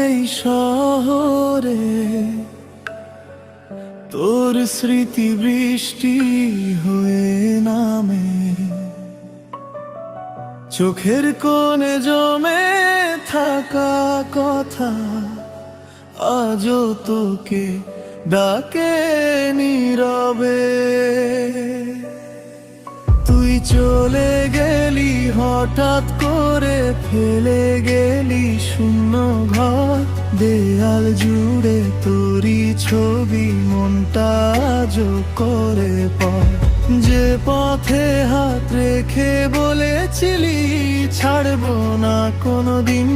এই শহরে তোর স্মৃতি বৃষ্টি হয়ে নামে, চোখের কোণে জমে থাকা কথা আজও তোকে ডাকে নীরবে। তুই চলে গেলি হঠাৎ করে, ফেলে গেলি শূন্য ঘর, দেয়াল জুড়ে তোরই ছবি মনটা আজও করে পর। যে পথে হাত রেখে বলেছিলি ছাড়বো না কোনোদিন,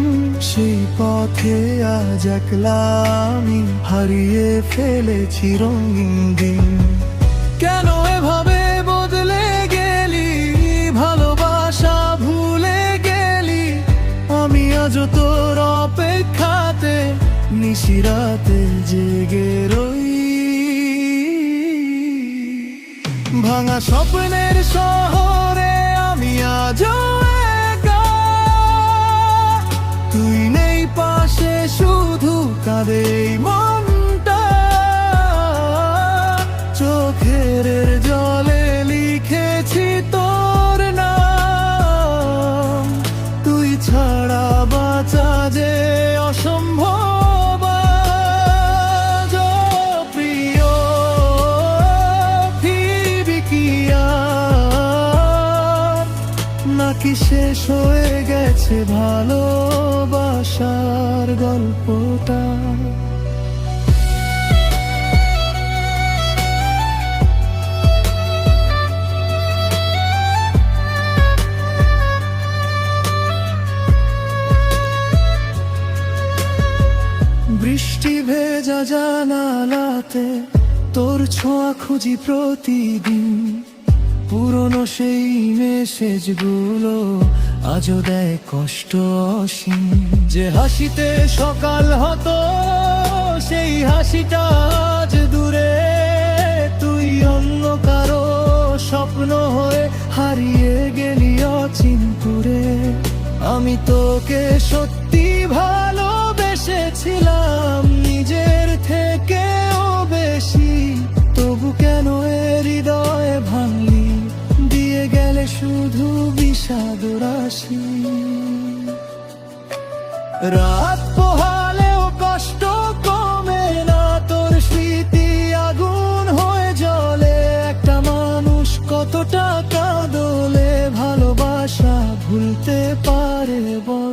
সেই পথে আজ একলা আমি হারিয়ে ফেলেছি রঙিন দিন। কেন এভাবে বদলে গেলি, ভালোবাসা ভুলে গেলি, আমি আজও তোর অপেক্ষাতে নিশিরাতে জেগে রই। ভাঙা স্বপ্নের শহরে আমি আজও একা, তুই নেই পাশে শুধু কাঁদে এই মনটা। চোখের জলে লিখেছি তোর নাম, তুই ছাড়া বাঁচা যে অসম্ভব। নাকি শেষ হয়ে গেছে ভালোবাসার গল্পটা? বৃষ্টি ভেজা জানালাতে তোর ছোঁয়া খুঁজি প্রতিদিন, পুরনো সেই মেসেজগুলো আজও দেয় কষ্ট অসীম। যে হাসিতে সকাল হতো সেই হাসিটা আজ দূরে, তুই অন্য কারো স্বপ্ন হয়ে হারিয়ে গেলি অচিনপুরে। আমি তোকে সত্যি ভালোবেসেছিলাম নিজের থেকেও বেশি, তবু কেন এ হৃদয়ে ভাঙলি, দিয়ে গেলে শুধু বিষাদ রাশি। রাত পোহালেও কষ্ট কমে না, তোর স্মৃতি আগুন হয়ে জ্বলে। একটা মানুষ কতটা কাঁদলে ভালোবাসা ভুলতে পারে বল?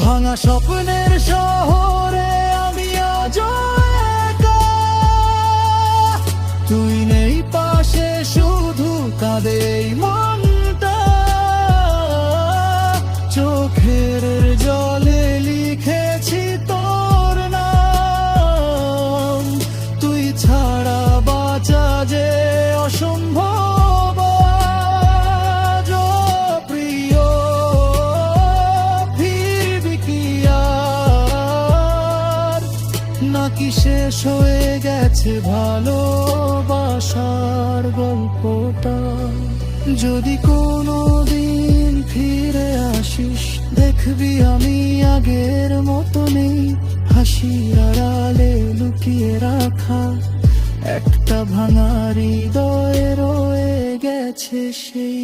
ভাঙা স্বপ্নের শহরে আমি আজও একা, তুই নেই পাশে শুধু কাঁদে এই মনটা। চোখের জলে লিখেছি তোর নাম, তুই ছাড়া বাঁচা যে অসম্ভব। নাকি শেষ হয়ে গেছে ভালোবাসার গল্পটা? যদি কোনো দিন ফিরে আসিস দেখবি আমি আগের মতো নেই, হাসির আড়ালে লুকিয়ে রাখা একটা ভাঙা হৃদয়ে রয়ে গেছে সেই